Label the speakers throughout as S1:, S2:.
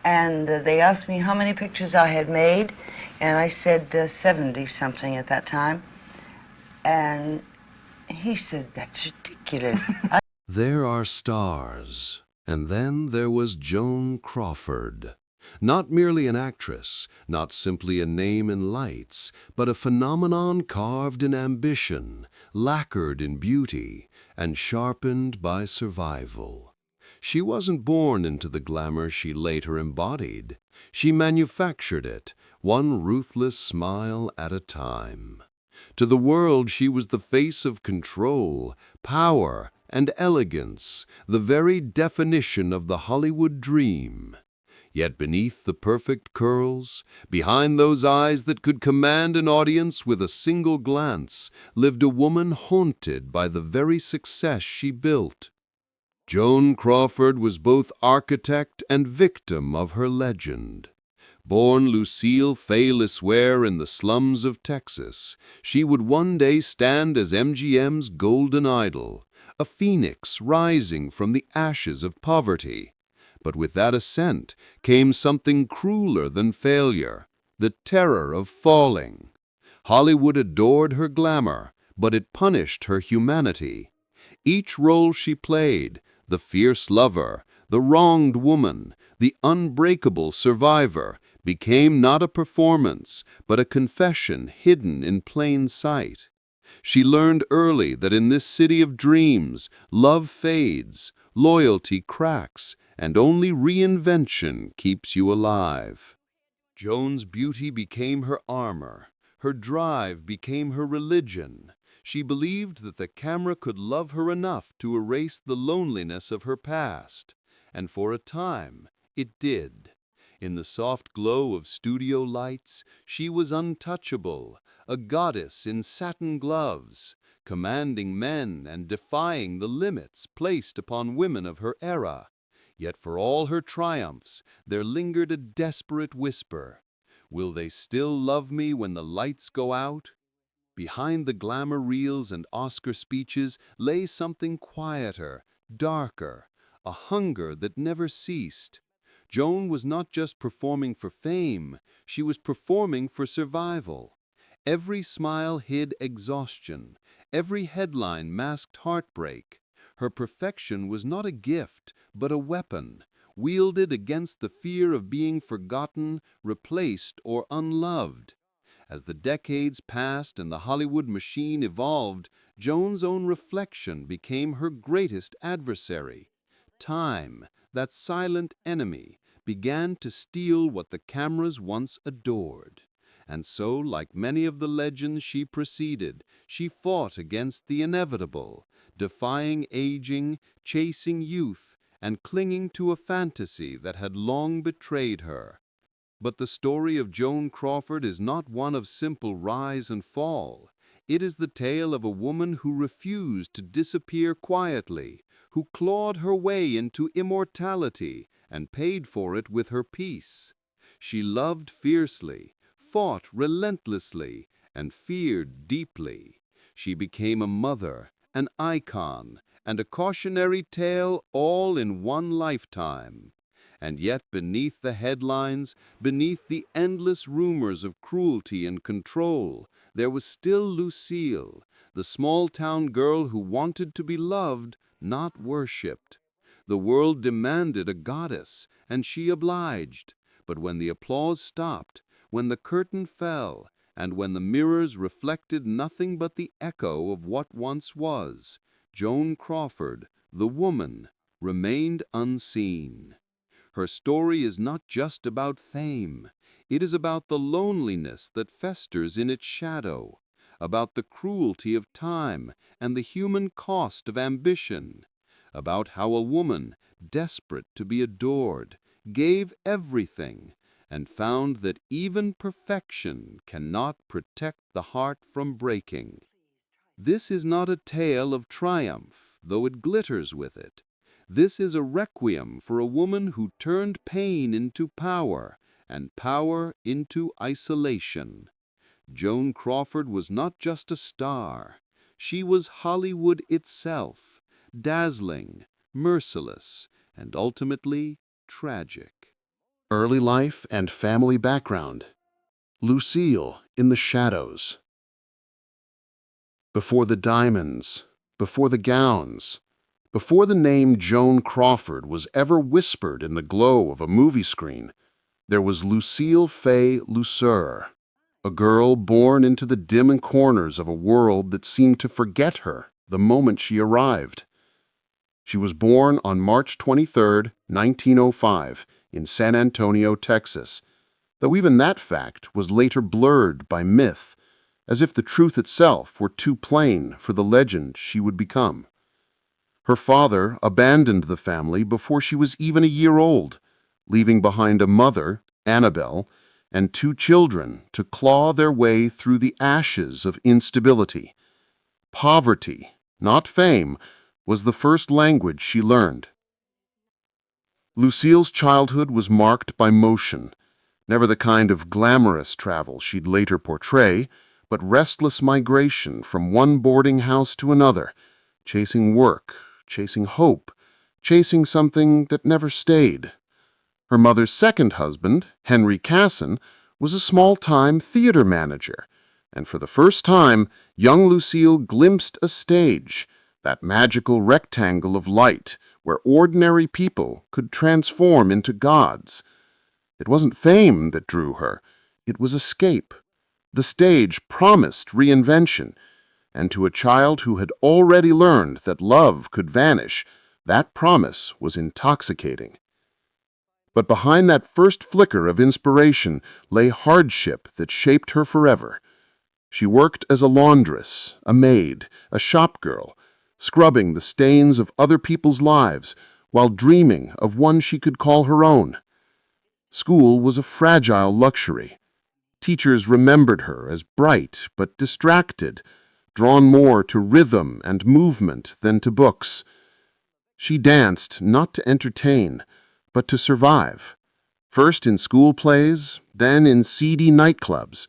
S1: and they asked me how many pictures I had made, and I said 70-something at that time. And he said, "That's ridiculous."
S2: There are stars. And then there was Joan Crawford. Not merely an actress, not simply a name in lights, but a phenomenon carved in ambition, lacquered in beauty, and sharpened by survival. She wasn't born into the glamour she later embodied. She manufactured it, one ruthless smile at a time. To the world, she was the face of control, power, and elegance, the very definition of the Hollywood dream. Yet beneath the perfect curls, behind those eyes that could command an audience with a single glance, lived a woman haunted by the very success she built. Joan Crawford was both architect and victim of her legend. Born Lucille Fay Lisware in the slums of Texas, she would one day stand as MGM's golden idol, a phoenix rising from the ashes of poverty. But with that ascent came something crueler than failure, the terror of falling. Hollywood adored her glamour, but it punished her humanity. Each role she played, the fierce lover, the wronged woman, the unbreakable survivor, became not a performance, but a confession hidden in plain sight. She learned early that in this city of dreams, love fades, loyalty cracks, and only reinvention keeps you alive. Joan's beauty became her armor. Her drive became her religion. She believed that the camera could love her enough to erase the loneliness of her past. And for a time, it did. In the soft glow of studio lights, she was untouchable, a goddess in satin gloves, commanding men and defying the limits placed upon women of her era. Yet for all her triumphs, there lingered a desperate whisper. Will they still love me when the lights go out? Behind the glamour reels and Oscar speeches lay something quieter, darker, a hunger that never ceased. Joan was not just performing for fame, she was performing for survival. Every smile hid exhaustion, every headline masked heartbreak. Her perfection was not a gift, but a weapon, wielded against the fear of being forgotten, replaced, or unloved. As the decades passed and the Hollywood machine evolved, Joan's own reflection became her greatest adversary. Time, that silent enemy, began to steal what the cameras once adored. And so, like many of the legends she preceded, she fought against the inevitable, defying aging, chasing youth, and clinging to a fantasy that had long betrayed her. But the story of Joan Crawford is not one of simple rise and fall. It is the tale of a woman who refused to disappear quietly, who clawed her way into immortality and paid for it with her peace. She loved fiercely, fought relentlessly, and feared deeply. She became a mother, an icon, and a cautionary tale all in one lifetime. And yet beneath the headlines, beneath the endless rumors of cruelty and control, there was still Lucille, the small-town girl who wanted to be loved, not worshipped. The world demanded a goddess, and she obliged. But when the applause stopped, when the curtain fell, and when the mirrors reflected nothing but the echo of what once was, Joan Crawford, the woman, remained unseen. Her story is not just about fame. It is about the loneliness that festers in its shadow, about the cruelty of time and the human cost of ambition, about how a woman, desperate to be adored, gave everything and found that even perfection cannot protect the heart from breaking. This is not a tale of triumph, though it glitters with it. This is a requiem for a woman who turned pain into power and power into isolation. Joan Crawford was not just a star. She was Hollywood itself, dazzling, merciless, and ultimately tragic.
S3: Early life and family background. Lucille in the shadows. Before the diamonds, before the gowns, before the name Joan Crawford was ever whispered in the glow of a movie screen, there was Lucille Fay Lucere, a girl born into the dim corners of a world that seemed to forget her the moment she arrived. She was born on March 23, 1905, in San Antonio, Texas, though even that fact was later blurred by myth, as if the truth itself were too plain for the legend she would become. Her father abandoned the family before she was even a year old, leaving behind a mother, Annabelle, and 2 children to claw their way through the ashes of instability. Poverty, not fame, was the first language she learned. Lucille's childhood was marked by motion, never the kind of glamorous travel she'd later portray, but restless migration from one boarding house to another, chasing work, chasing hope, chasing something that never stayed. Her mother's second husband, Henry Casson, was a small-time theater manager, and for the first time, young Lucille glimpsed a stage, that magical rectangle of light where ordinary people could transform into gods. It wasn't fame that drew her, it was escape. The stage promised reinvention, and to a child who had already learned that love could vanish, that promise was intoxicating. But behind that first flicker of inspiration lay hardship that shaped her forever. She worked as a laundress, a maid, a shop girl, scrubbing the stains of other people's lives while dreaming of one she could call her own. School was a fragile luxury. Teachers remembered her as bright but distracted, drawn more to rhythm and movement than to books. She danced not to entertain, but to survive. First in school plays, then in seedy nightclubs,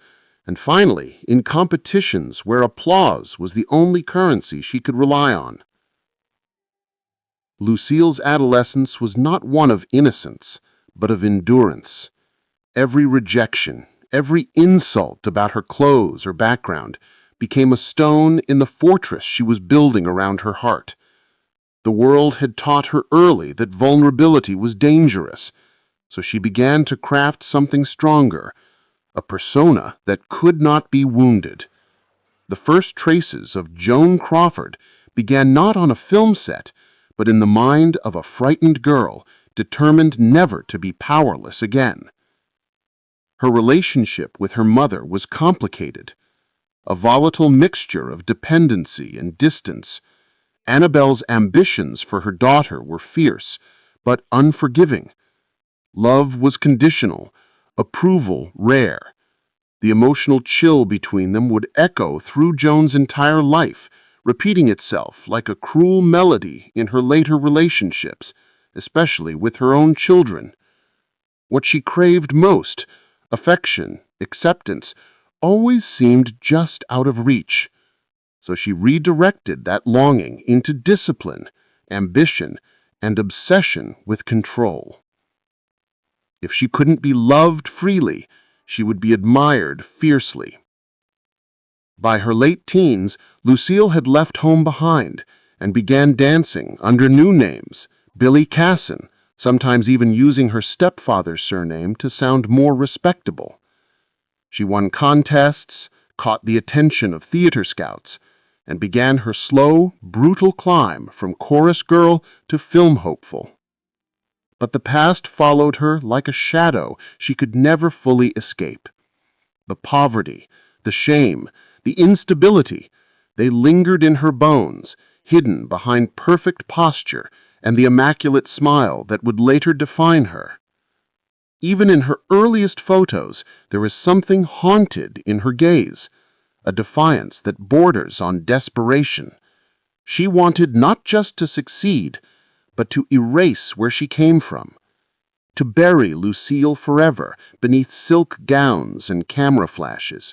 S3: and finally in competitions where applause was the only currency she could rely on. Lucille's adolescence was not one of innocence, but of endurance. Every rejection, every insult about her clothes or background became a stone in the fortress she was building around her heart. The world had taught her early that vulnerability was dangerous, so she began to craft something stronger, a persona that could not be wounded. The first traces of Joan Crawford began not on a film set, but in the mind of a frightened girl determined never to be powerless again. Her relationship with her mother was complicated, a volatile mixture of dependency and distance. Annabelle's ambitions for her daughter were fierce, but unforgiving. Love was conditional, approval rare. The emotional chill between them would echo through Joan's entire life, repeating itself like a cruel melody in her later relationships, especially with her own children. What she craved most, affection, acceptance, always seemed just out of reach. So she redirected that longing into discipline, ambition, and obsession with control. If she couldn't be loved freely, she would be admired fiercely. By her late teens, Lucille had left home behind and began dancing under new names, Billy Casson, sometimes even using her stepfather's surname to sound more respectable. She won contests, caught the attention of theater scouts, and began her slow, brutal climb from chorus girl to film hopeful. But the past followed her like a shadow she could never fully escape. The poverty, the shame, the instability, they lingered in her bones, hidden behind perfect posture and the immaculate smile that would later define her. Even in her earliest photos, there is something haunted in her gaze, a defiance that borders on desperation. She wanted not just to succeed, but to erase where she came from, to bury Lucille forever beneath silk gowns and camera flashes.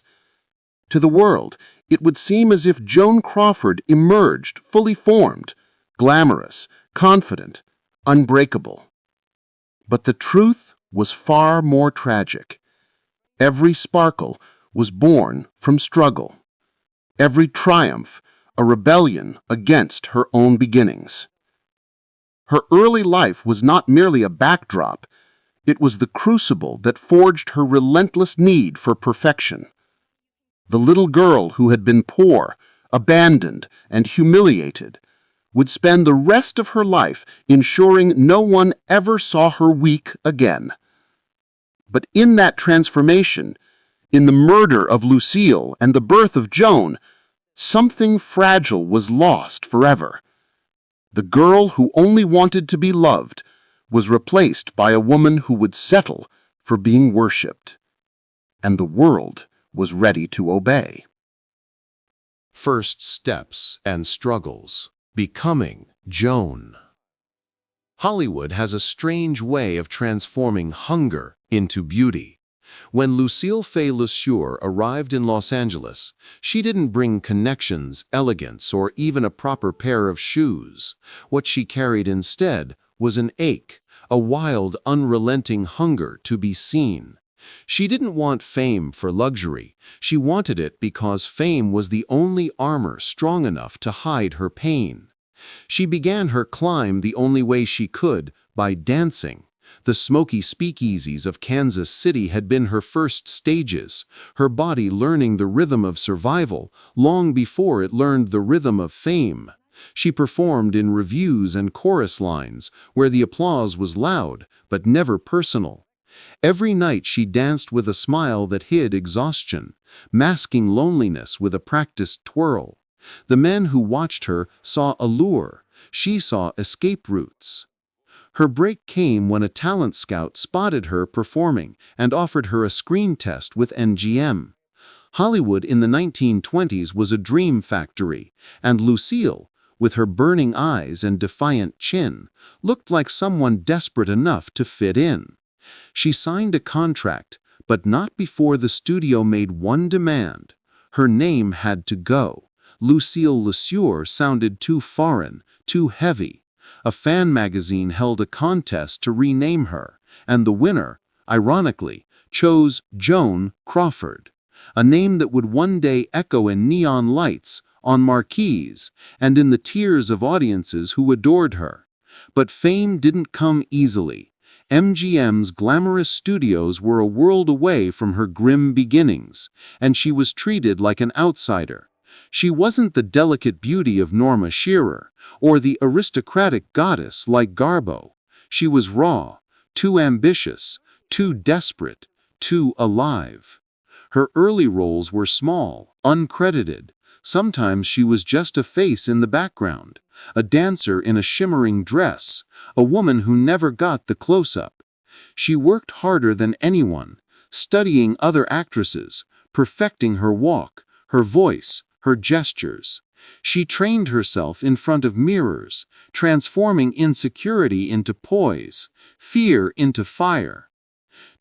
S3: To the world, it would seem as if Joan Crawford emerged fully formed, glamorous, confident, unbreakable. But the truth was far more tragic. Every sparkle was born from struggle. Every triumph, a rebellion against her own beginnings. Her early life was not merely a backdrop, it was the crucible that forged her relentless need for perfection. The little girl who had been poor, abandoned, and humiliated would spend the rest of her life ensuring no one ever saw her weak again. But in that transformation, in the murder of Lucille and the birth of Joan, something fragile was lost forever. The girl who only wanted to be loved was replaced by a woman who would settle for being worshipped. And the world was ready to obey.
S2: First steps and struggles. Becoming Joan. Hollywood has a strange way of transforming hunger into beauty. When Lucille Fay LeSueur arrived in Los Angeles, she didn't bring connections, elegance, or even a proper pair of shoes. What she carried instead was an ache, a wild, unrelenting hunger to be seen. She didn't want fame for luxury. She wanted it because fame was the only armor strong enough to hide her pain. She began her climb the only way she could, by dancing. The smoky speakeasies of Kansas City had been her first stages, her body learning the rhythm of survival long before it learned the rhythm of fame. She performed in revues and chorus lines, where the applause was loud, but never personal. Every night she danced with a smile that hid exhaustion, masking loneliness with a practiced twirl. The men who watched her saw allure, she saw escape routes. Her break came when a talent scout spotted her performing and offered her a screen test with MGM. Hollywood in the 1920s was a dream factory, and Lucille, with her burning eyes and defiant chin, looked like someone desperate enough to fit in. She signed a contract, but not before the studio made one demand. Her name had to go. Lucille LeSueur sounded too foreign, too heavy. A fan magazine held a contest to rename her, and the winner, ironically, chose Joan Crawford, a name that would one day echo in neon lights, on marquees, and in the tears of audiences who adored her. But fame didn't come easily. MGM's glamorous studios were a world away from her grim beginnings, and she was treated like an outsider. She wasn't the delicate beauty of Norma Shearer, or the aristocratic goddess like Garbo. She was raw, too ambitious, too desperate, too alive. Her early roles were small, uncredited. Sometimes she was just a face in the background, a dancer in a shimmering dress, a woman who never got the close-up. She worked harder than anyone, studying other actresses, perfecting her walk, her voice, her gestures. She trained herself in front of mirrors, transforming insecurity into poise, fear into fire.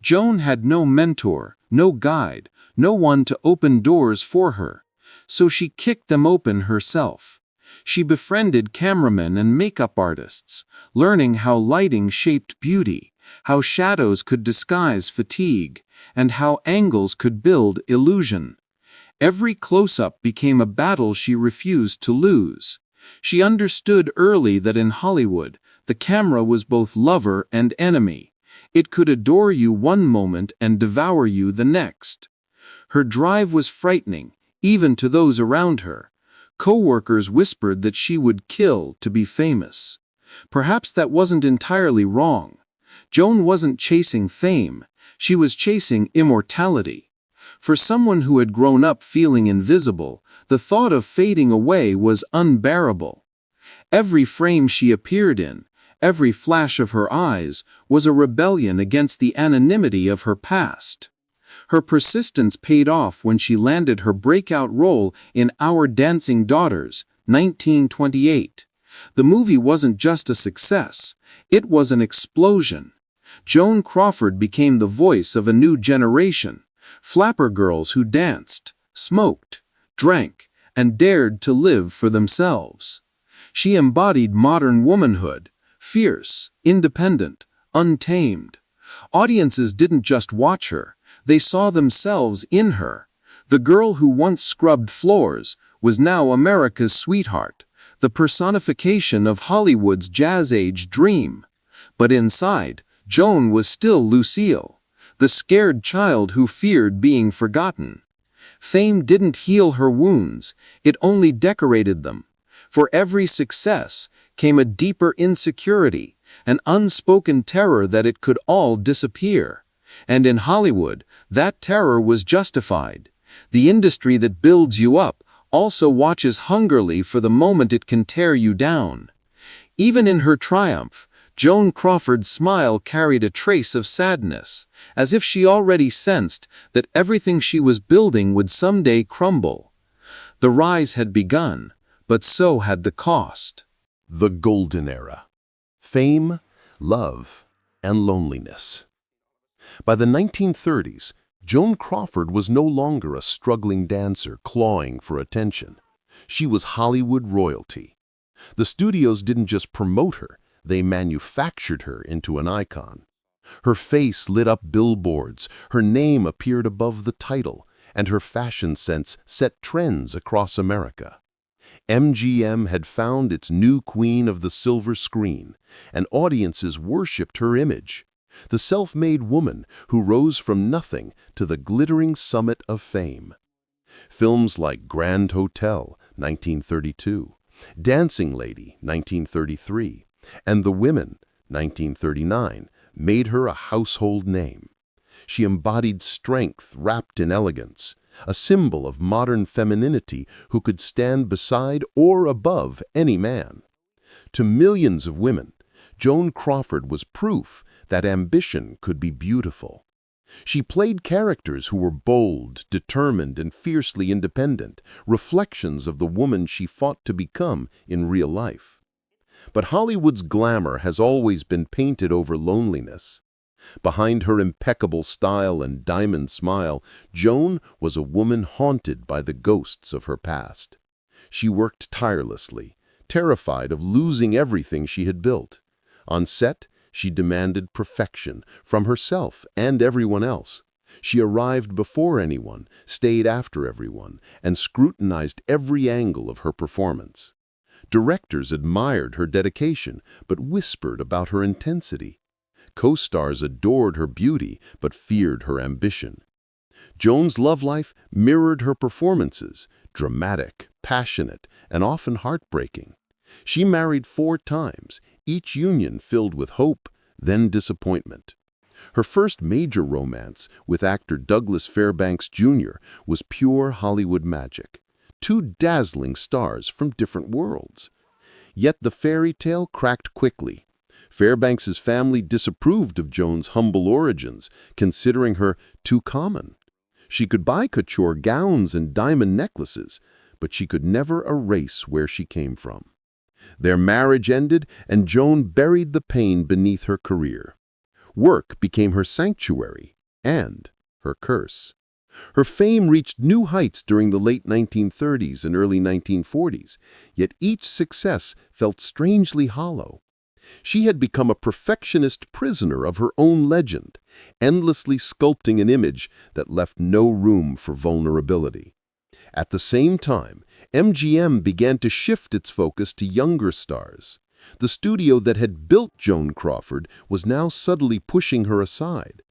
S2: Joan had no mentor, no guide, no one to open doors for her. So she kicked them open herself. She befriended cameramen and makeup artists, learning how lighting shaped beauty, how shadows could disguise fatigue, and how angles could build illusion. Every close-up became a battle she refused to lose. She understood early that in Hollywood, the camera was both lover and enemy. It could adore you one moment and devour you the next. Her drive was frightening, even to those around her. Co-workers whispered that she would kill to be famous. Perhaps that wasn't entirely wrong. Joan wasn't chasing fame, she was chasing immortality. For someone who had grown up feeling invisible, the thought of fading away was unbearable. Every frame she appeared in, every flash of her eyes, was a rebellion against the anonymity of her past. Her persistence paid off when she landed her breakout role in Our Dancing Daughters, 1928. The movie wasn't just a success, it was an explosion. Joan Crawford became the voice of a new generation, flapper girls who danced, smoked, drank, and dared to live for themselves. She embodied modern womanhood, fierce, independent, untamed.
S4: Audiences didn't just watch her, they saw themselves in her. The girl who once scrubbed floors was now America's sweetheart, the personification of Hollywood's jazz-age dream. But inside, Joan was still Lucille, the scared child who feared being forgotten. Fame didn't heal her wounds, it only decorated them. For every success came a deeper insecurity, an unspoken terror that it could all disappear. And in Hollywood, that terror was justified. The industry that builds you up also watches hungrily for the moment it can tear you down. Even in her triumph, Joan Crawford's smile carried a trace of sadness, as if she already sensed that everything she was building would someday crumble. The rise had begun, but so had the cost.
S2: The Golden Era. Fame, love, and loneliness. By the 1930s, Joan Crawford was no longer a struggling dancer clawing for attention. She was Hollywood royalty. The studios didn't just promote her, they manufactured her into an icon. Her face lit up billboards, her name appeared above the title, and her fashion sense set trends across America. MGM had found its new queen of the silver screen, and audiences worshipped her image. The self-made woman who rose from nothing to the glittering summit of fame. Films like Grand Hotel, 1932, Dancing Lady, 1933, and The Women, 1939, made her a household name. She embodied strength wrapped in elegance, a symbol of modern femininity who could stand beside or above any man. To millions of women, Joan Crawford was proof that ambition could be beautiful. She played characters who were bold, determined, and fiercely independent, reflections of the woman she fought to become in real life. But Hollywood's glamour has always been painted over loneliness. Behind her impeccable style and diamond smile, Joan was a woman haunted by the ghosts of her past. She worked tirelessly, terrified of losing everything she had built. On set, she demanded perfection from herself and everyone else. She arrived before anyone, stayed after everyone, and scrutinized every angle of her performance. Directors admired her dedication, but whispered about her intensity. Co-stars adored her beauty, but feared her ambition. Joan's love life mirrored her performances, dramatic, passionate, and often heartbreaking. She married 4 times, each union filled with hope, then disappointment. Her first major romance with actor Douglas Fairbanks Jr. was pure Hollywood magic. 2 dazzling stars from different worlds. Yet the fairy tale cracked quickly. Fairbanks's family disapproved of Joan's humble origins, considering her too common. She could buy couture gowns and diamond necklaces, but she could never erase where she came from. Their marriage ended, and Joan buried the pain beneath her career. Work became her sanctuary and her curse. Her fame reached new heights during the late 1930s and early 1940s, yet each success felt strangely hollow. She had become a perfectionist prisoner of her own legend, endlessly sculpting an image that left no room for vulnerability. At the same time, MGM began to shift its focus to younger stars. The studio that had built Joan Crawford was now subtly pushing her aside.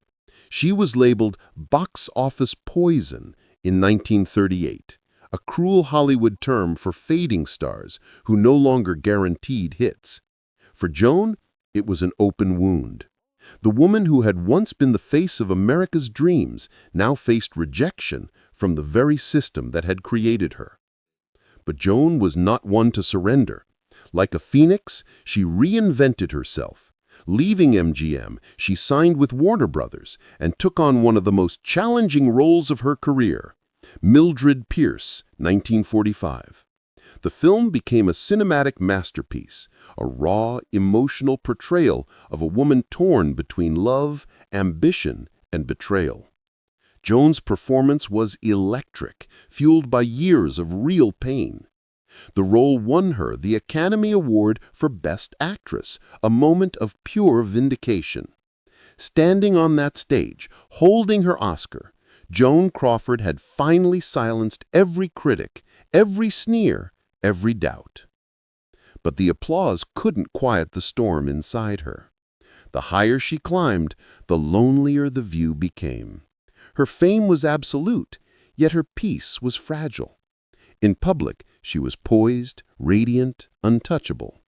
S2: She was labeled box office poison in 1938, a cruel Hollywood term for fading stars who no longer guaranteed hits. For Joan, it was an open wound. The woman who had once been the face of America's dreams now faced rejection from the very system that had created her. But Joan was not one to surrender. Like a phoenix, she reinvented herself. Leaving MGM, she signed with Warner Brothers and took on one of the most challenging roles of her career, Mildred Pierce, 1945. The film became a cinematic masterpiece, a raw, emotional portrayal of a woman torn between love, ambition, and betrayal. Joan's performance was electric, fueled by years of real pain. The role won her the Academy Award for Best Actress, a moment of pure vindication.
S3: Standing on that stage, holding her Oscar, Joan Crawford had finally silenced every critic, every sneer, every doubt. But the applause couldn't quiet the storm inside her. The higher she climbed, the lonelier the view became. Her fame was absolute, yet her peace was fragile. In public, she was poised, radiant, untouchable.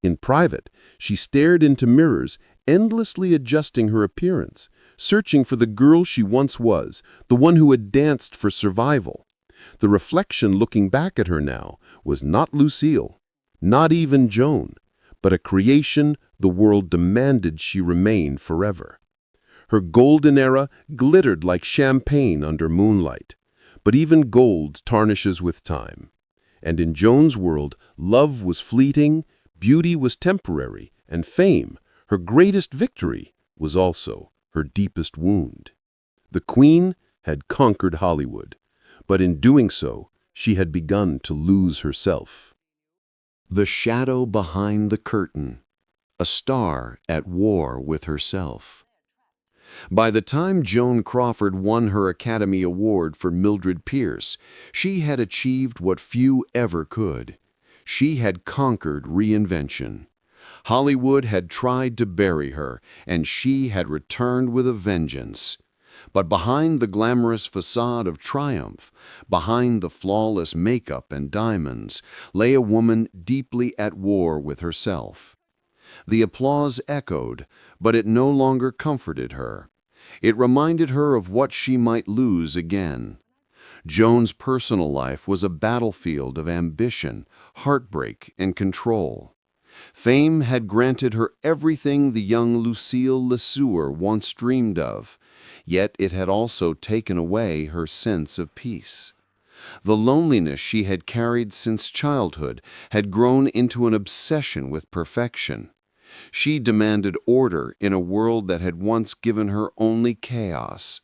S3: In private, she stared into mirrors, endlessly adjusting her appearance, searching for the girl she once was, the one who had danced for survival. The reflection looking back at her now was not Lucille, not even Joan, but a creation the world demanded she remain forever. Her golden era glittered like champagne under moonlight, but even gold tarnishes with time. And in Joan's world, love was fleeting, beauty was temporary, and fame, her greatest victory, was also her deepest wound. The Queen had conquered Hollywood, but in doing so, she had begun to lose herself.
S2: The shadow behind the curtain, a star at war with herself. By the time Joan Crawford won her Academy Award for Mildred Pierce, she had achieved what few ever could. She had conquered reinvention. Hollywood had tried to bury her, and she had returned with a vengeance. But behind the glamorous facade of triumph, behind the flawless makeup and diamonds, lay a woman deeply at war with herself. The applause echoed, but it no longer comforted her. It reminded her of what she might lose again. Joan's personal life was a battlefield of ambition, heartbreak, and control. Fame had granted her everything the young Lucille Lesueur once dreamed of, yet it had also taken away her sense of peace. The loneliness she had carried since childhood had grown into an obsession with perfection. She demanded order in a world that had once given her only chaos.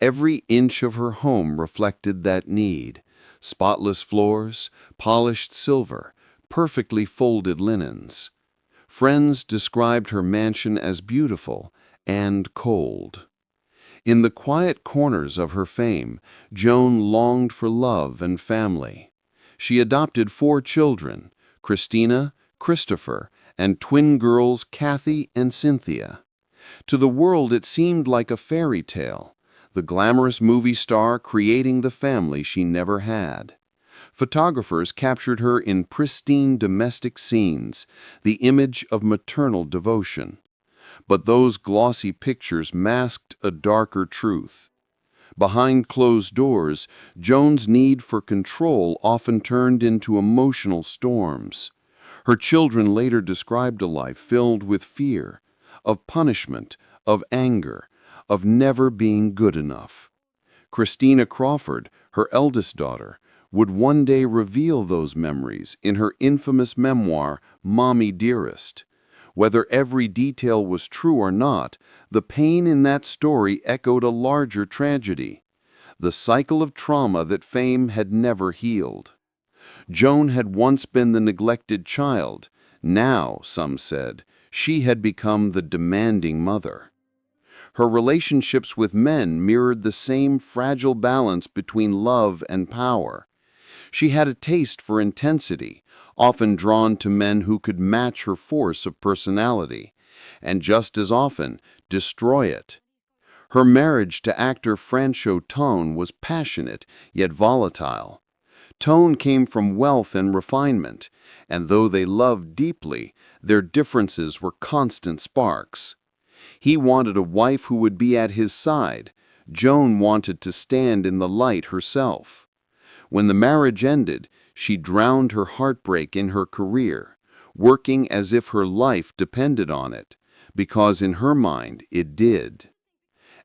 S2: Every inch of her home reflected that need. Spotless floors, polished silver, perfectly folded linens. Friends described her mansion as beautiful and cold. In the quiet corners of her fame, Joan longed for love and family. She adopted 4 children, Christina, Christopher, and twin girls Kathy and Cynthia. To the world it seemed like a fairy tale, the glamorous movie star creating the family she never had. Photographers captured her in pristine domestic scenes, the image of maternal devotion. But those glossy pictures masked a darker truth. Behind closed doors, Joan's need for control often turned into emotional storms. Her children later described a life filled with fear, of punishment, of anger, of never being good enough. Christina Crawford, her eldest daughter, would one day reveal those memories in her infamous memoir, Mommy Dearest. Whether every detail was true or not, the pain in that story echoed a larger tragedy, the cycle of trauma that fame had never healed. Joan had once been the neglected child. Now, some said, she had become the demanding mother. Her relationships with men mirrored the same fragile balance between love and power. She had a taste for intensity, often drawn to men who could match her force of personality, and just as often destroy it. Her marriage to actor Franchot Tone was passionate yet volatile. Tone came from wealth and refinement, and though they loved deeply, their differences were constant sparks. He wanted a wife who would be at his side. Joan wanted to stand in the light herself. When the marriage ended, she drowned her heartbreak in her career, working as if her life depended on it, because in her mind it did.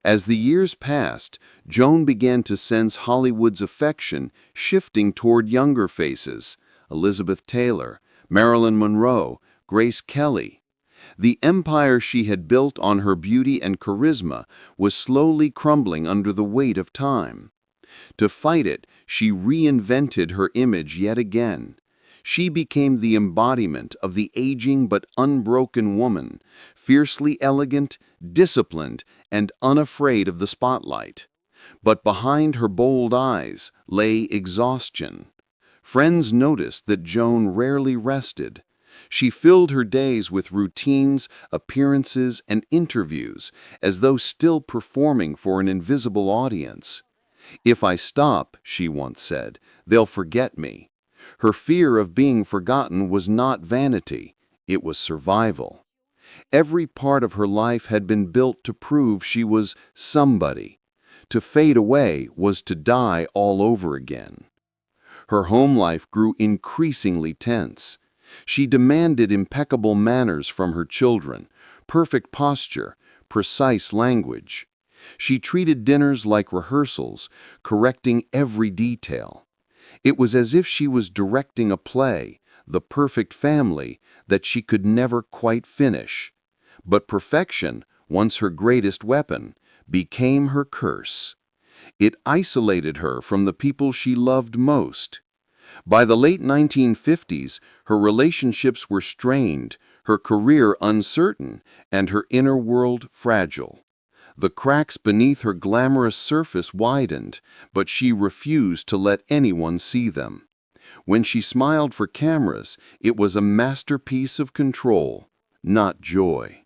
S2: As the years passed, Joan began to sense Hollywood's affection shifting toward younger faces, Elizabeth Taylor, Marilyn Monroe, Grace Kelly. The empire she had built on her beauty and charisma was slowly crumbling under the weight of time. To fight it, she reinvented her image yet again. She became the embodiment of the aging but unbroken woman, fiercely elegant,
S5: disciplined, and unafraid of the spotlight. But behind her bold eyes lay exhaustion. Friends noticed that Joan rarely rested. She filled her days with routines, appearances, and interviews, as though still performing for an invisible audience. "If I stop," she once said, "they'll forget me." Her fear of being forgotten was not vanity, it was survival. Every part of her life had been built to prove she was somebody. To fade away was to die all over again. Her home life grew increasingly tense. She demanded impeccable manners from her children, perfect posture, precise language. She treated dinners like rehearsals, correcting every detail. It was as if she was directing a play, The Perfect Family, that she could never quite finish. But perfection, once her greatest weapon, became her curse. It isolated her from the people she loved most. By the late 1950s, her relationships were strained, her career uncertain, and her inner world fragile. The cracks beneath her glamorous surface widened, but she refused to let anyone see them. When she smiled for cameras, it was a masterpiece of control, not joy.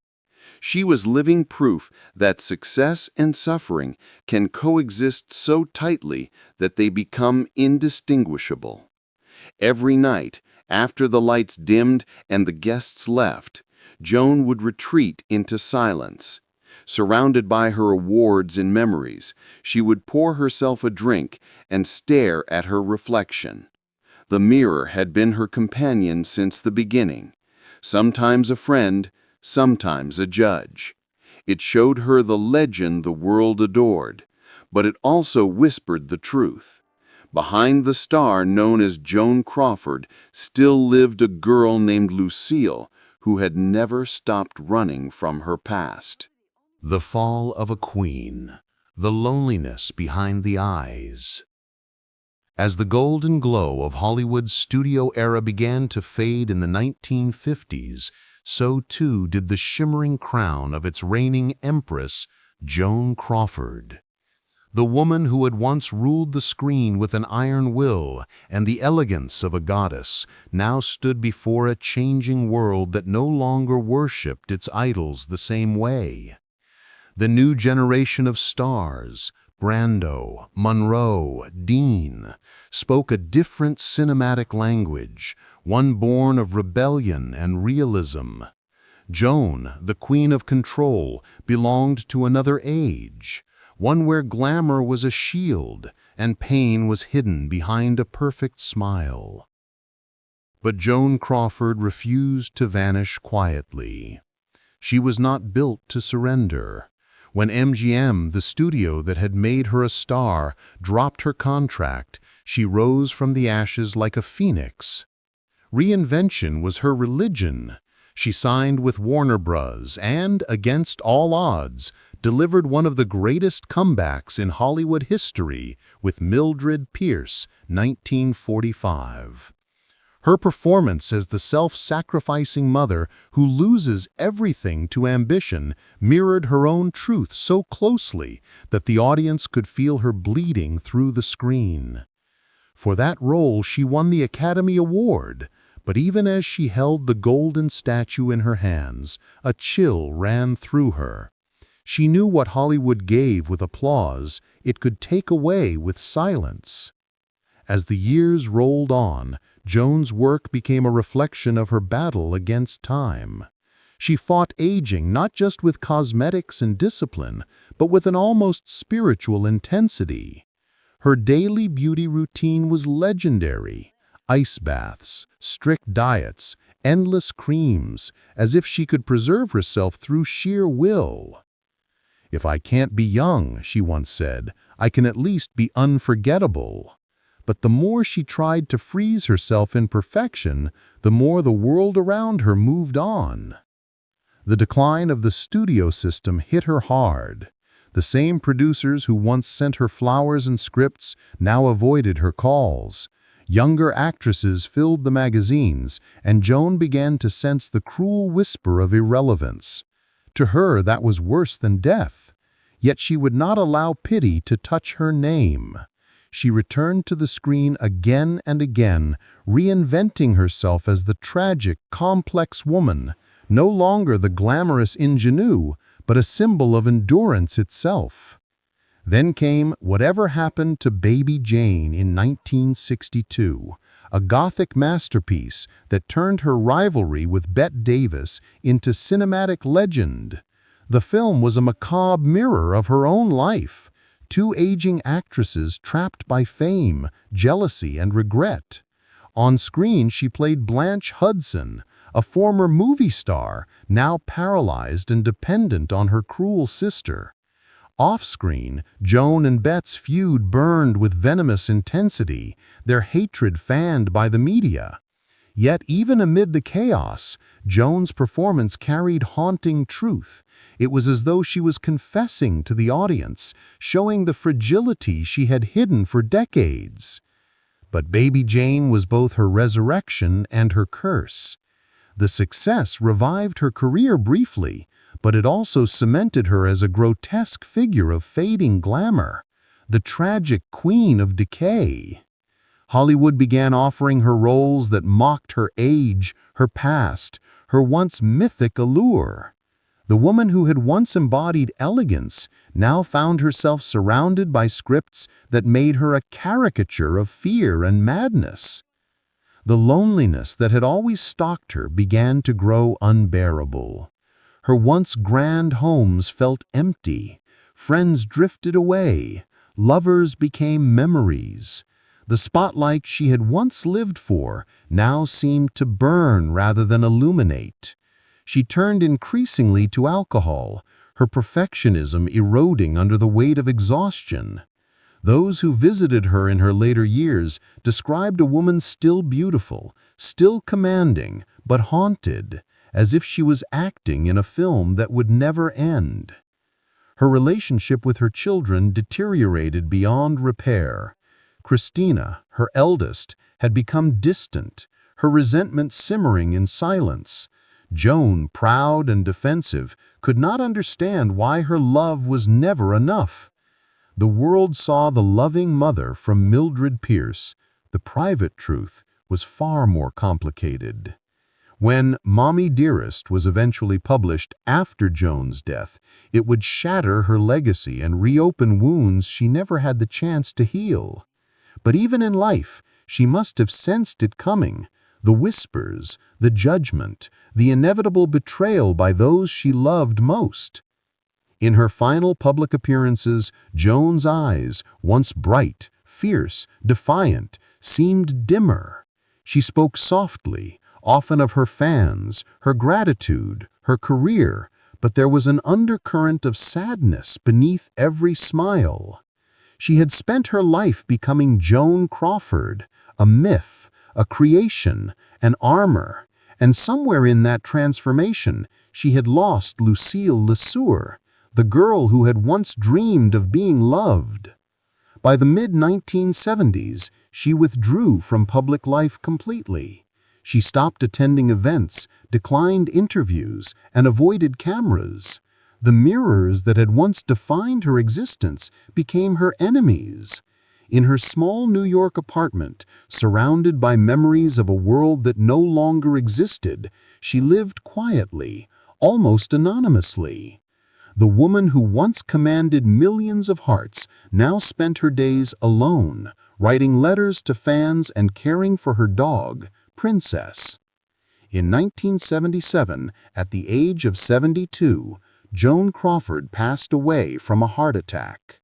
S5: She was living proof that success and suffering can coexist so tightly that they become indistinguishable. Every night, after the lights dimmed and the guests left, Joan would retreat into silence. Surrounded by her awards and memories, she would pour herself a drink and stare at her reflection. The mirror had been her companion since the beginning, sometimes a friend, sometimes a judge. It showed her the legend the world adored, but it also whispered the truth. Behind the star known as Joan Crawford still lived a girl named Lucille who had never stopped running from her past.
S2: The fall of a queen, the loneliness behind the eyes. As the golden glow of Hollywood's studio era began to fade in the 1950s, so too did the shimmering crown of its reigning empress, Joan Crawford. The woman who had once ruled the screen with an iron will and the elegance of a goddess now stood before a changing world that no longer worshipped its idols the same way. The new generation of stars, Brando, Monroe, Dean, spoke a different cinematic language, one born of rebellion and realism. Joan, the queen of control, belonged to another age, one where glamour was a shield and pain was hidden behind a perfect smile. But Joan Crawford refused to vanish quietly. She was not built to surrender. When MGM, the studio that had made her a star, dropped her contract, she rose from the ashes like a phoenix. Reinvention was her religion. She signed with Warner Bros. And, against all odds, delivered one of the greatest comebacks in Hollywood history with Mildred Pierce, 1945. Her performance as the self-sacrificing mother who loses everything to ambition mirrored her own truth so closely that the audience could feel her bleeding through the screen. For that role she won the Academy Award, but even as she held the golden statue in her hands, a chill ran through her. She knew what Hollywood gave with applause, it could take away with silence. As the years rolled on, Joan's work became a reflection of her battle against time. She fought aging not just with cosmetics and discipline, but with an almost spiritual intensity. Her daily beauty routine was legendary. Ice baths, strict diets, endless creams, as if she could preserve herself through sheer will. "If I can't be young," she once said, "I can at least be unforgettable." But the more she tried to freeze herself in perfection, the more the world around her moved on. The decline of the studio system hit her hard. The same producers who once sent her flowers and scripts now avoided her calls. Younger actresses filled the magazines, and Joan began to sense the cruel whisper of irrelevance.
S6: To her, that was worse than death. Yet she would not allow pity to touch her name. She returned to the screen again and again, reinventing herself as the tragic, complex woman, no longer the glamorous ingenue, but a symbol of endurance itself. Then came Whatever Happened to Baby Jane in 1962, a Gothic masterpiece that turned her rivalry with Bette Davis into cinematic legend. The film was a macabre mirror of her own life, two aging actresses trapped by fame, jealousy, and regret. On screen, she played Blanche Hudson, a former movie star, now paralyzed and dependent on her cruel sister. Off-screen, Joan and Bette's feud burned with venomous intensity, their hatred fanned by the media. Yet even amid the chaos, Joan's performance carried haunting truth. It was as though she was confessing to the audience, showing the fragility she had hidden for decades. But Baby Jane was both her resurrection and her curse. The success revived her career briefly, but it also cemented her as a grotesque figure of fading glamour, the tragic queen of decay. Hollywood began offering her roles that mocked her age, her past, her once mythic allure. The woman who had once embodied elegance now found herself surrounded by scripts that made her a caricature of fear and madness. The loneliness that had always stalked her began to grow unbearable. Her once grand homes felt empty, friends drifted away, lovers became memories. The spotlight she had once lived for now seemed to burn rather than illuminate. She turned increasingly to alcohol, her perfectionism eroding under the weight of exhaustion. Those who visited her in her later years described a woman still beautiful, still commanding, but haunted, as if she was acting in a film that would never end. Her relationship with her children deteriorated beyond repair. Christina, her eldest, had become distant, her resentment simmering in silence. Joan, proud and defensive, could not understand why her love was never enough. The world saw the loving mother from Mildred Pierce. The private truth was far more complicated. When Mommy Dearest was eventually published after Joan's death, it would shatter her legacy and reopen wounds she never had the chance to heal. But even in life, she must have sensed it coming, the whispers, the judgment, the inevitable betrayal by those she loved most. In her final public appearances, Joan's eyes, once bright, fierce, defiant, seemed dimmer. She spoke softly, often of her fans, her gratitude, her career, but there was an undercurrent of sadness beneath every smile. She had spent her life becoming Joan Crawford, a myth, a creation, an armor, and somewhere in that transformation she had lost Lucille LeSueur, the girl who had once dreamed of being loved. By the mid-1970s, she withdrew from public life completely. She stopped attending events, declined interviews, and avoided cameras. The mirrors that had once defined her existence became her enemies. In her small New York apartment, surrounded by memories of a world that no longer existed, she lived quietly, almost anonymously. The woman who once commanded millions of hearts now spent her days alone, writing letters to fans and caring for her dog, Princess. In 1977, at the age of 72, Joan Crawford passed away from a heart attack.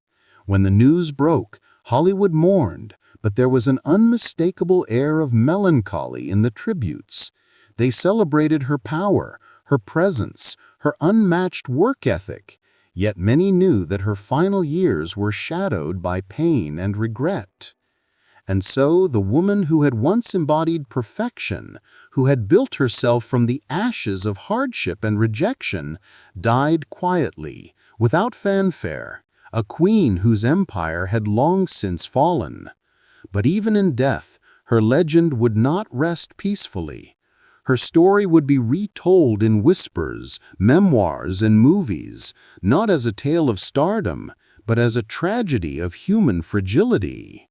S6: When the news broke, Hollywood mourned, but there was an unmistakable air of melancholy in the tributes. They celebrated her power, her presence, her unmatched work ethic, yet many knew that her final years were shadowed by pain and regret. And so the woman who had once embodied perfection, who had built herself from the ashes of hardship and rejection, died quietly, without fanfare, a queen whose empire had long since fallen. But even in death, her legend would not rest peacefully. Her story would be retold in whispers, memoirs, and movies, not as a tale of stardom, but as a tragedy of human fragility.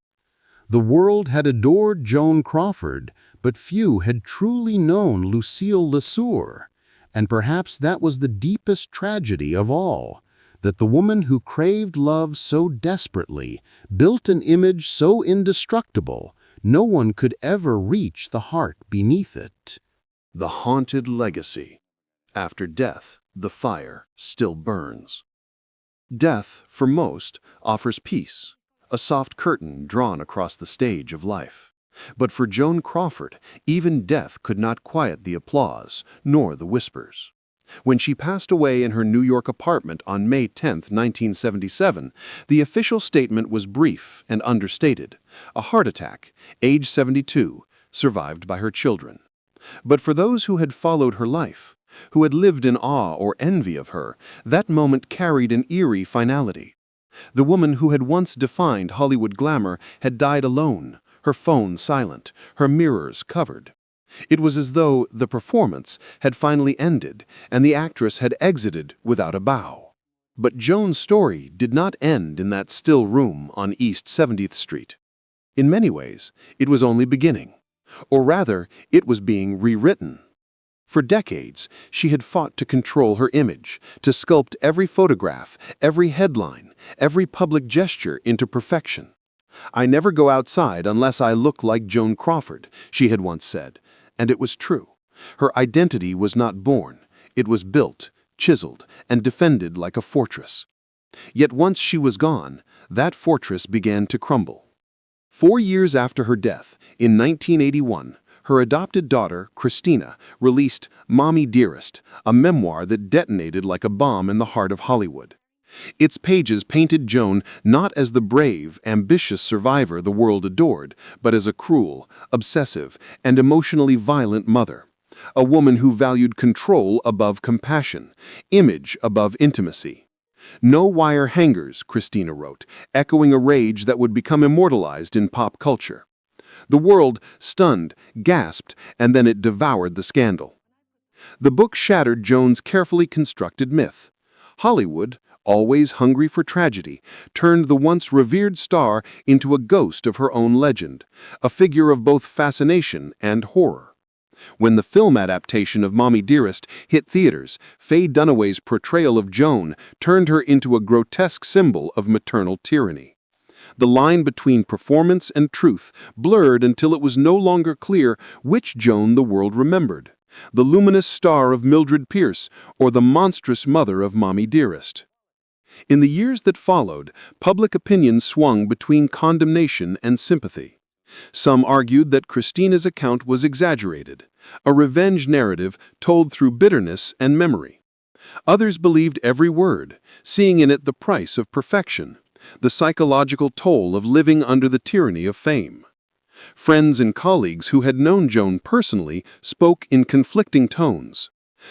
S6: The world had adored Joan Crawford, but few had truly known Lucille Lesueur, and perhaps that was the deepest tragedy of all, that the woman who craved love so desperately built an image so indestructible, no one could ever reach the heart beneath it.
S2: The haunted legacy. After death, the fire still burns. Death, for most, offers peace, a soft curtain drawn across the stage of life. But for Joan Crawford, even death could not quiet the applause, nor the whispers. When she passed away in her New York apartment on May 10, 1977, the official statement was brief and understated. A heart attack, age 72, survived by her children. But for those who had followed her life, who had lived in awe or envy of her, that moment carried an eerie finality. The woman who had once defined Hollywood glamour had died alone, her phone silent, her mirrors covered. It was as though the performance had finally ended and the actress had exited without a bow. But Joan's story did not end in that still room on East 70th Street. In many ways, it was only beginning. Or rather, it was being rewritten. For decades, she had fought to control her image, to sculpt every photograph, every headline, every public gesture into perfection. "I never go outside unless I look like Joan Crawford," she had once said, and it was true. Her identity was not born. It was built, chiseled, and defended like a fortress. Yet once she was gone, that fortress began to crumble. 4 years after her death, in 1981, her adopted daughter, Christina, released Mommy Dearest, a memoir that detonated like a bomb in the heart of Hollywood. Its pages painted Joan not as the brave, ambitious survivor the world adored, but as a cruel, obsessive, and emotionally violent mother. A woman who valued control above compassion, image above intimacy. "No wire hangers," Christina wrote, echoing a rage that would become immortalized in pop culture. The world, stunned, gasped, and then it devoured the scandal. The book shattered Joan's carefully constructed myth. Hollywood, always hungry for tragedy, turned the once revered star into a ghost of her own legend, a figure of both fascination and horror. When the film adaptation of Mommy Dearest hit theaters, Faye Dunaway's portrayal of Joan turned her into a grotesque symbol of maternal tyranny. The line between performance and truth blurred until it was no longer clear which Joan the world remembered, the luminous star of Mildred Pierce or the monstrous mother of Mommy Dearest. In the years that followed, public opinion swung between condemnation and sympathy. Some argued that Christina's account was exaggerated, a revenge narrative told through bitterness and memory. Others believed every word, seeing in it the price of perfection, the psychological toll of living under the tyranny of fame. Friends and colleagues who had known Joan personally spoke in conflicting tones.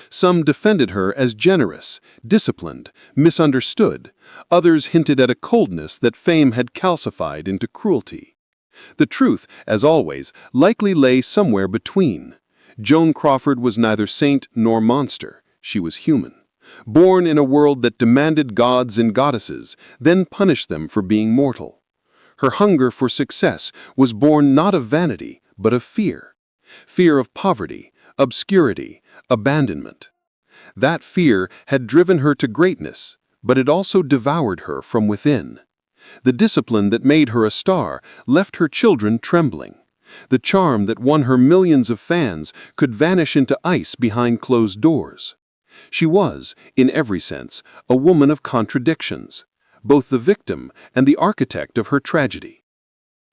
S2: Some defended her as generous, disciplined, misunderstood. Others hinted at a coldness that fame had calcified into cruelty. The truth, as always, likely lay somewhere between. Joan Crawford was neither saint nor monster. She was human. Born in a world that demanded gods and goddesses, then punished them for being mortal. Her hunger for success was born not of vanity, but of fear. Fear of poverty, obscurity, abandonment. That fear had driven her to greatness, but it also devoured her from within. The discipline that made her a star left her children trembling. The charm that won her millions of fans could vanish into ice behind closed doors. She was, in every sense, a woman of contradictions, both the victim and the architect of her tragedy.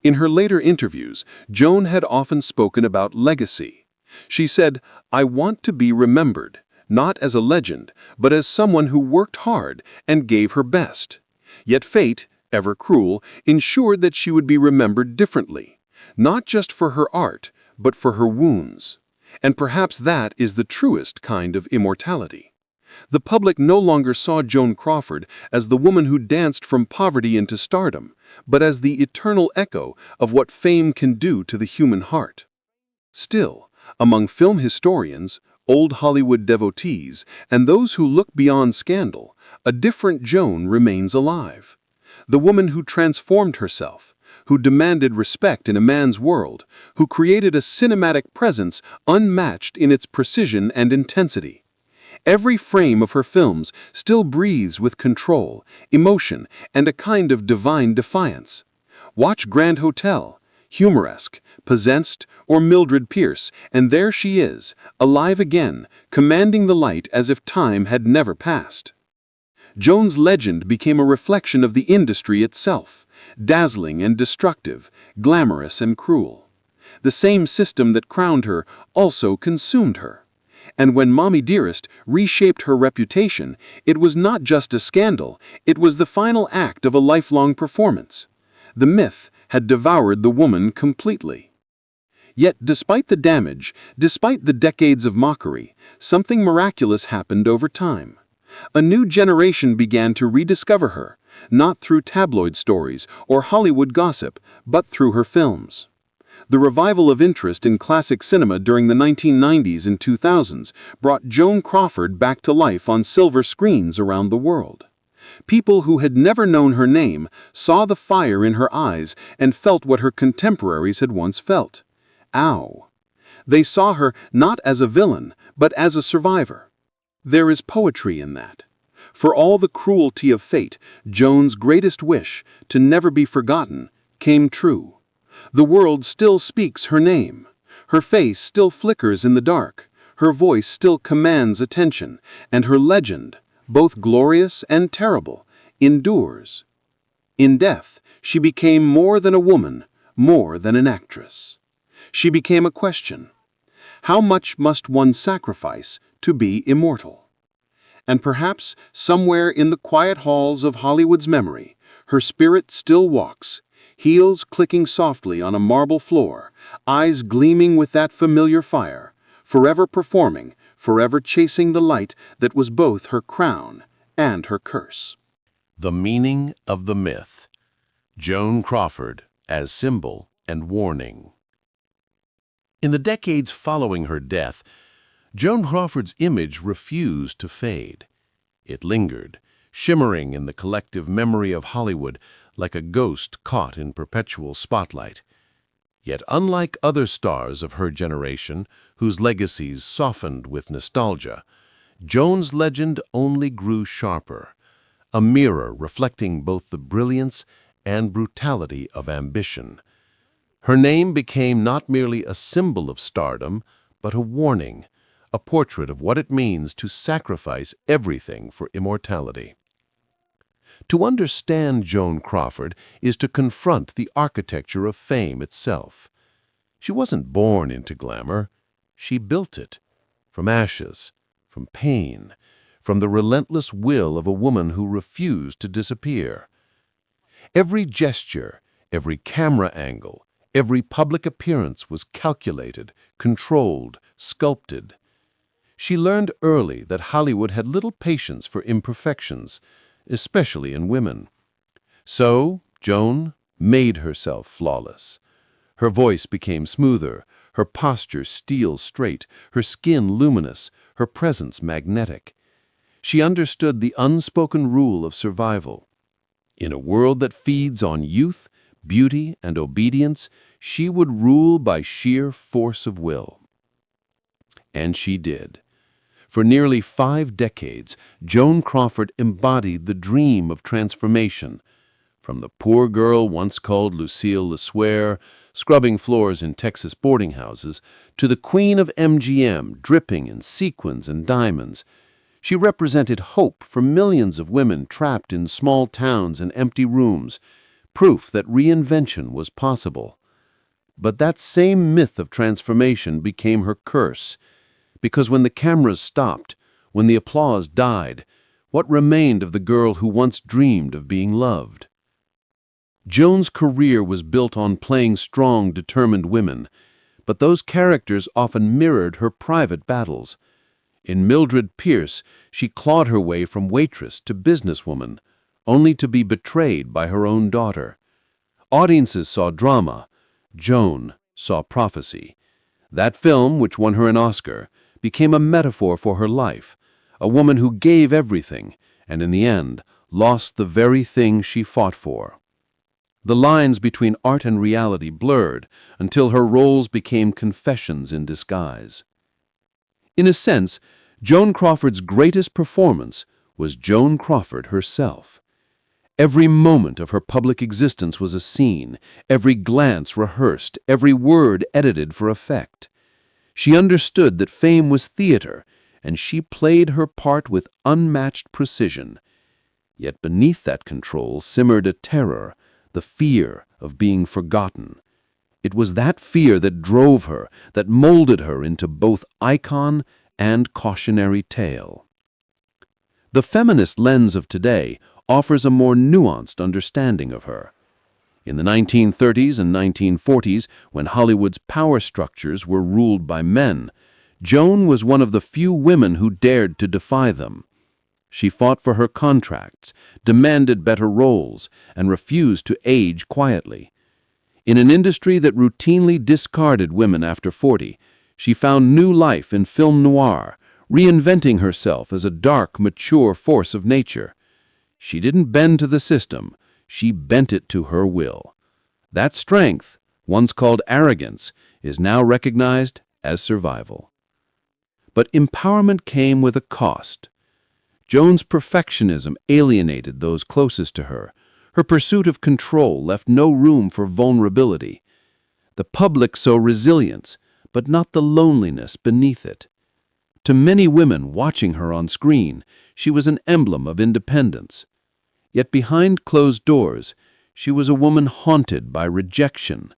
S2: In her later interviews, Joan had often spoken about legacy. She said, "I want to be remembered, not as a legend, but as someone who worked hard and gave her best." Yet fate, ever cruel, ensured that she would be remembered differently, not just for her art, but for her wounds. And perhaps that is the truest kind of immortality. The public no longer saw Joan Crawford as the woman who danced from poverty into stardom, but as the eternal echo of what fame can do to the human heart. Still,
S3: Among film historians, old Hollywood devotees, and those who look beyond scandal, a different Joan remains alive. The woman who transformed herself, who demanded respect in a man's world, who created a cinematic presence unmatched in its precision and intensity. Every frame of her films still breathes with control, emotion, and a kind of divine defiance. Watch Grand Hotel, Humoresque, Possessed, or Mildred Pierce, and there she is, alive again, commanding the light as if time had never passed. Joan's legend became a reflection of the industry itself, dazzling and destructive, glamorous and cruel. The same system that crowned her also consumed her. And when Mommy Dearest reshaped her reputation, it was not just a scandal, it was the final act of a lifelong performance. The myth had devoured the woman completely. Yet despite the damage, despite the decades of mockery, something miraculous happened over time. A new generation began to rediscover her, not through tabloid stories or Hollywood gossip, but through her films. The revival of interest in classic cinema during the 1990s and 2000s brought Joan Crawford back to life on silver screens around the world. People who had never known her name saw the fire in her eyes and felt what her contemporaries had once felt. Ow! They saw her not as a villain, but as a survivor. There is poetry in that. For all the cruelty of fate, Joan's greatest wish, to never be forgotten, came true. The world still speaks her name. Her face still flickers in the dark. Her voice still commands attention, and her legend, both glorious and terrible, endures. In death, she became more than a woman, more than an actress. She became a question. How much must one sacrifice to be immortal? And perhaps somewhere in the quiet halls of Hollywood's memory, her spirit still walks, heels clicking softly on a marble floor, eyes gleaming with that familiar fire, forever performing, forever chasing the light that was both her crown and her curse.
S2: The meaning of the myth. Joan Crawford as symbol and warning. In the decades following her death, Joan Crawford's image refused to fade. It lingered, shimmering in the collective memory of Hollywood like a ghost caught in perpetual spotlight. Yet unlike other stars of her generation, whose legacies softened with nostalgia, Joan's legend only grew sharper, a mirror reflecting both the brilliance and brutality of ambition. Her name became not merely a symbol of stardom, but a warning, a portrait of what it means to sacrifice everything for immortality. To understand Joan Crawford is to confront the architecture of fame itself. She wasn't born into glamour. She built it, from ashes, from pain, from the relentless will of a woman who refused to disappear. Every gesture, every camera angle, every public appearance was calculated, controlled, sculpted. She learned early that Hollywood had little patience for imperfections, especially in women. So, Joan made herself flawless. Her voice became smoother, her posture steel straight, her skin luminous, her presence magnetic. She understood the unspoken rule of survival. In a world that feeds on youth, beauty, and obedience, she would rule by sheer force of will. And she did. For nearly 5 decades, Joan Crawford embodied the dream of transformation. From the poor girl once called Lucille LeSueur, scrubbing floors in Texas boarding houses, to the queen of MGM, dripping in sequins and diamonds, she represented hope for millions of women trapped in small towns and empty rooms, proof that reinvention was possible. But that same myth of transformation became her curse, because when the cameras stopped, when the applause died, what remained of the girl who once dreamed of being loved? Joan's career was built on playing strong, determined women, but those characters often mirrored her private battles. In Mildred Pierce, she clawed her way from waitress to businesswoman, only to be betrayed by her own daughter. Audiences saw drama. Joan saw prophecy.
S5: That film, which won her an Oscar, became a metaphor for her life, a woman who gave everything, and in the end, lost the very thing she fought for. The lines between art and reality blurred until her roles became confessions in disguise. In a sense, Joan Crawford's greatest performance was Joan Crawford herself. Every moment of her public existence was a scene, every glance rehearsed, every word edited for effect. She understood that fame was theater, and she played her part with unmatched precision. Yet beneath that control simmered a terror, the fear of being forgotten. It was that fear that drove her, that molded her into both icon and cautionary tale. The feminist lens of today offers a more nuanced understanding of her. In the 1930s and 1940s, when Hollywood's power structures were ruled by men, Joan was one of the few women who dared to defy them. She fought for her contracts, demanded better roles, and refused to age quietly. In an industry that routinely discarded women after 40, she found new life in film noir, reinventing herself as a dark, mature force of nature. She didn't bend to the system, she bent it to her will. That strength, once called arrogance, is now recognized as survival. But empowerment came with a cost. Joan's perfectionism alienated those closest to her. Her pursuit of control left no room for vulnerability. The public saw resilience, but not the loneliness beneath it. To many women watching her on screen, she was an emblem of independence. Yet behind closed doors, she was a woman haunted by rejection,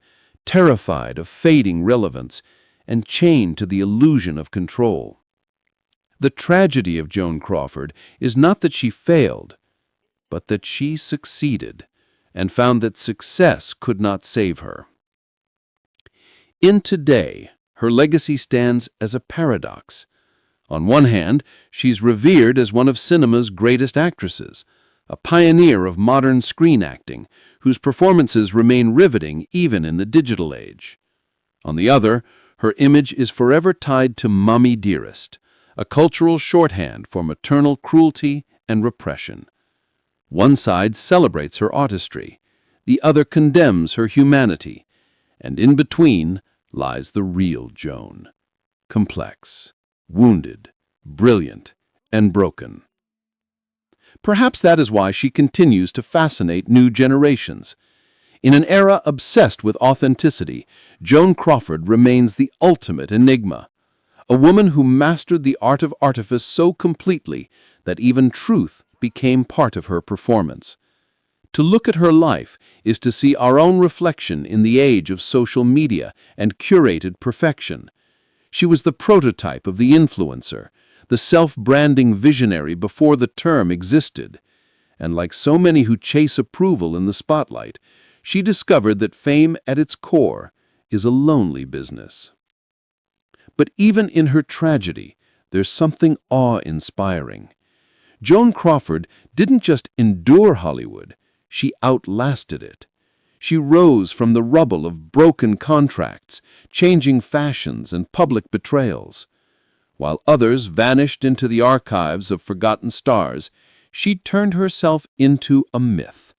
S5: terrified of fading relevance, and chained to the illusion of control. The tragedy of Joan Crawford is not that she failed, but that she succeeded and found that success could not save her. In today, her legacy stands as a paradox. On one hand, she's revered as one of cinema's greatest actresses, a pioneer of modern screen acting, whose performances remain riveting even in the digital age. On the other, her image is forever tied to Mommy Dearest, a cultural shorthand for maternal cruelty and repression. One side celebrates her artistry, the other condemns her humanity, and in between lies the real Joan, complex, wounded, brilliant, and broken. Perhaps that is why she continues to fascinate new generations. In an era obsessed with authenticity, Joan Crawford remains the ultimate enigma, a woman who mastered the art of artifice so completely that even truth became part of her performance. To look at her life is to see our own reflection in the age of social media and curated perfection. She was the prototype of the influencer, the self-branding visionary before the term existed. And like so many who chase approval in the spotlight, she discovered that fame at its core is a lonely business. But even in her tragedy, there's something awe-inspiring. Joan Crawford didn't just endure Hollywood, she outlasted it. She rose from the rubble of broken contracts, changing fashions and public betrayals. While others vanished into the archives of forgotten stars, she turned herself into a myth.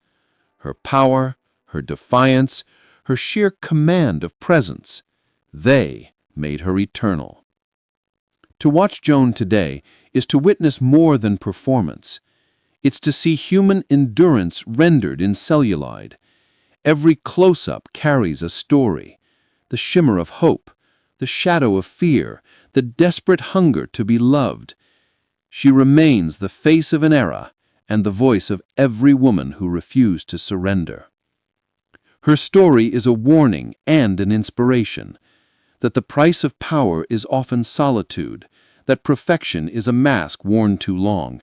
S5: Her power, her defiance, her sheer command of presence, they made her eternal. To watch Joan today is to witness more than performance. It's to see human endurance rendered in celluloid. Every close-up carries a story, the shimmer of hope, the shadow of fear, the desperate hunger to be loved. She remains the face of an era and the voice of every woman who refused to surrender. Her story is a warning and an inspiration, that the price of power is often solitude, that perfection is a mask worn too long,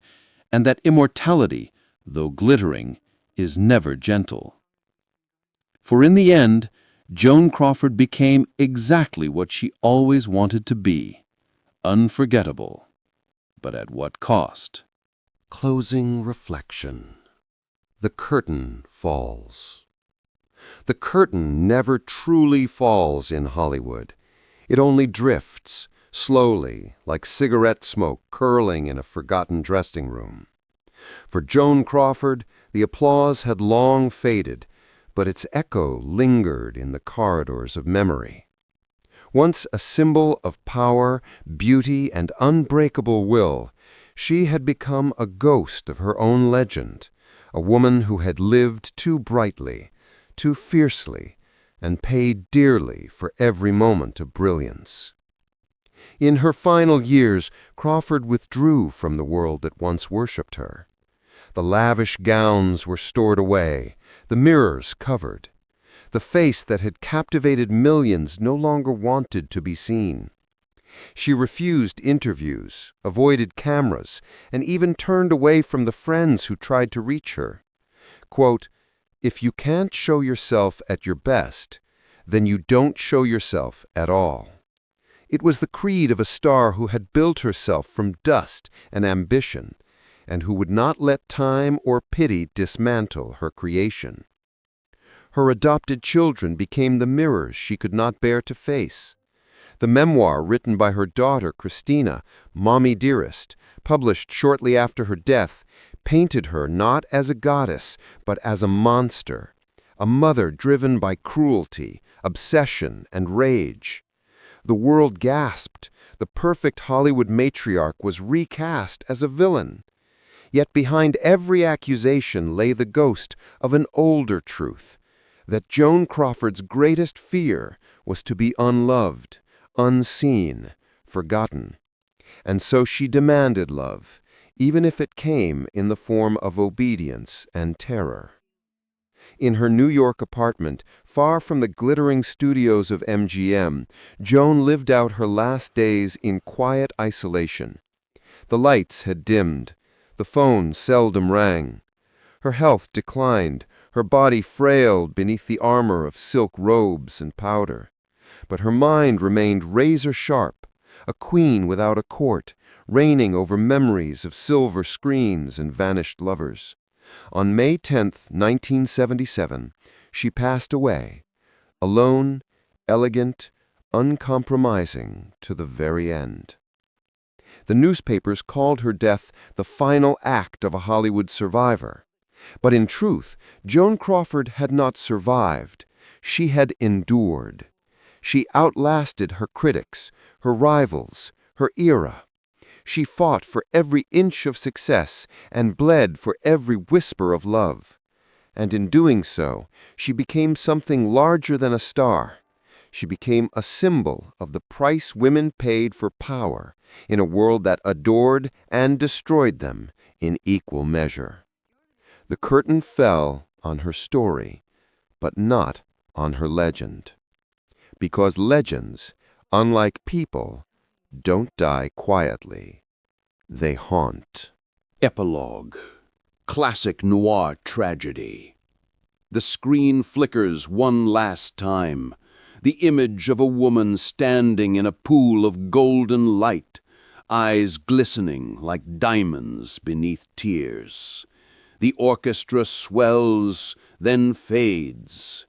S5: and that immortality, though glittering, is never gentle. For in the end, Joan Crawford became exactly what she always wanted to be, unforgettable. But at what cost?
S2: Closing reflection. The curtain falls. The curtain never truly falls in Hollywood. It only drifts, slowly, like cigarette smoke curling in a forgotten dressing room. For Joan Crawford, the applause had long faded, but its echo lingered in the corridors of memory. Once a symbol of power, beauty, and unbreakable will, she had become a ghost of her own legend, a woman who had lived too brightly, too fiercely, and paid dearly for every moment of brilliance. In her final years, Crawford withdrew from the world that once worshipped her. The lavish gowns were stored away, the mirrors covered. The face that had captivated millions no longer wanted to be seen. She refused interviews, avoided cameras, and even turned away from the friends who tried to reach her. Quote, "If you can't show yourself at your best, then you don't show yourself at all." It was the creed of a star who had built herself from dust and ambition, and who would not let time or pity dismantle her creation. Her adopted children became the mirrors she could not bear to face. The memoir written by her daughter, Christina, Mommy Dearest, published shortly after her death, painted her not as a goddess, but as a monster, a mother driven by cruelty, obsession, and rage. The world gasped. The perfect Hollywood matriarch was recast as a villain. Yet behind every accusation lay the ghost of an older truth, that Joan Crawford's greatest fear was to be unloved, unseen, forgotten. And so she demanded love, even if it came in the form of obedience and terror. In her New York apartment, far from the glittering studios of MGM, Joan lived out her last days in quiet isolation. The lights had dimmed. The phone seldom rang. Her health declined, her body frailed beneath the armor of silk robes and powder. But her mind remained razor-sharp, a queen without a court, reigning over memories of silver screens and vanished lovers. On May 10, 1977, she passed away, alone, elegant, uncompromising to the very end. The newspapers called her death the final act of a Hollywood survivor. But in truth, Joan Crawford had not survived. She had endured. She outlasted her critics, her rivals, her era. She fought for every inch of success and bled for every whisper of love. And in doing so, she became something larger than a star. She became a symbol of the price women paid for power in a world that adored and destroyed them in equal measure. The curtain fell on her story, but not on her legend. Because legends, unlike people, don't die quietly. They haunt.
S5: Epilogue. Classic noir tragedy. The screen flickers one last time. The image of a woman standing in a pool of golden light, eyes glistening like diamonds beneath tears. The orchestra swells, then fades.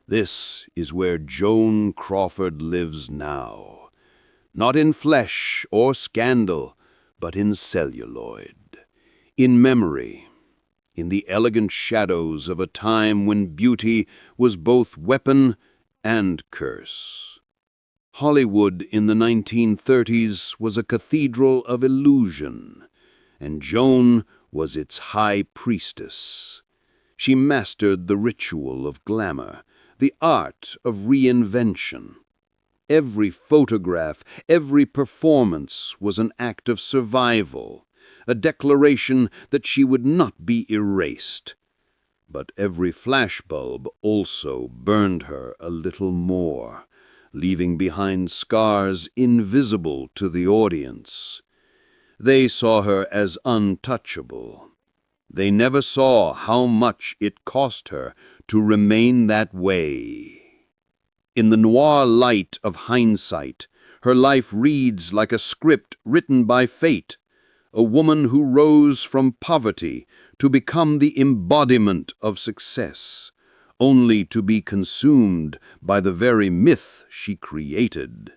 S5: This is where Joan Crawford lives now. Not in flesh or scandal, but in celluloid, in memory, in the elegant shadows of a time when beauty was both weapon and curse. Hollywood in the 1930s was a cathedral of illusion, and Joan was its high priestess. She mastered the ritual of glamour, the art of reinvention. Every photograph, every performance was an act of survival, a declaration that she would not be erased. But every flashbulb also burned her a little more, leaving behind scars invisible to the audience. They saw her as untouchable. They never saw how much it cost her to remain that way. In the noir light of hindsight, her life reads like a script written by fate, a woman who rose from poverty to become the embodiment of success, only to be consumed by the very myth she created.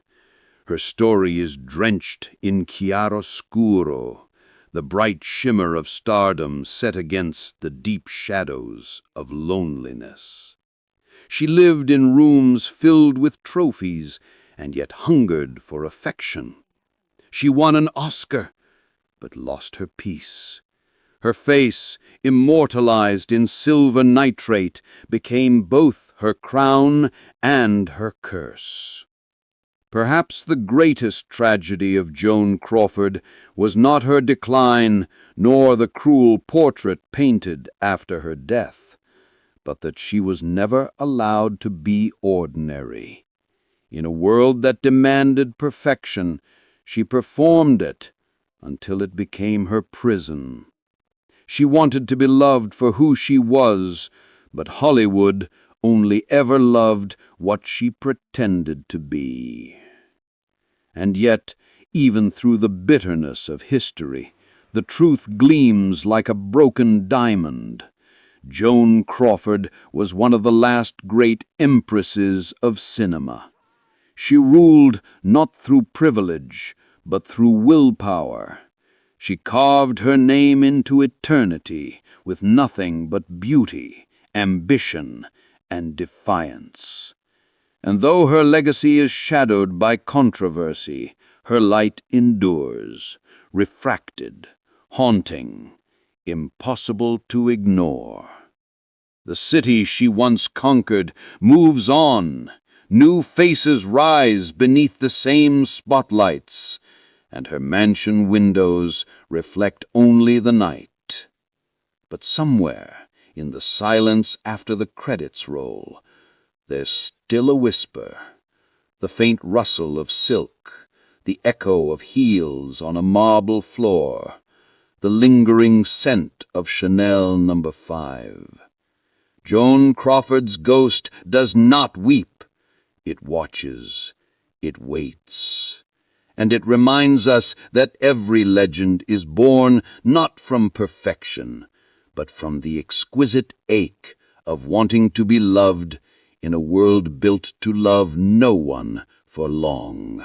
S2: Her story is drenched in chiaroscuro, the bright shimmer of stardom set against the deep shadows of loneliness. She lived in rooms filled with trophies and yet hungered for affection. She won an Oscar, but lost her peace. Her face, immortalized in silver nitrate, became both her crown and her curse. Perhaps the greatest tragedy of Joan Crawford was not her decline, nor the cruel portrait painted after her death, but that she was never allowed to be ordinary. In a world that demanded perfection, she performed it until it became her prison. She wanted to be loved for who she was, but Hollywood only ever loved what she pretended to be. And yet, even through the bitterness of history, the truth gleams like a broken diamond. Joan Crawford was one of the last great empresses of cinema. She ruled not through privilege, but through willpower. She carved her name into eternity with nothing but beauty, ambition, and defiance. And though her legacy is shadowed by controversy, her light endures, refracted, haunting, impossible to ignore. The city she once conquered moves on. New faces rise beneath the same spotlights, and her mansion windows reflect only the night. But somewhere, in the silence after the credits roll, there's still a whisper, the faint rustle of silk, the echo of heels on a marble floor, the lingering scent of Chanel No. 5. Joan Crawford's ghost does not weep. It watches, it waits. And it reminds us that every legend is born not from perfection, but from the exquisite ache of wanting to be loved in a world built to love no one for long.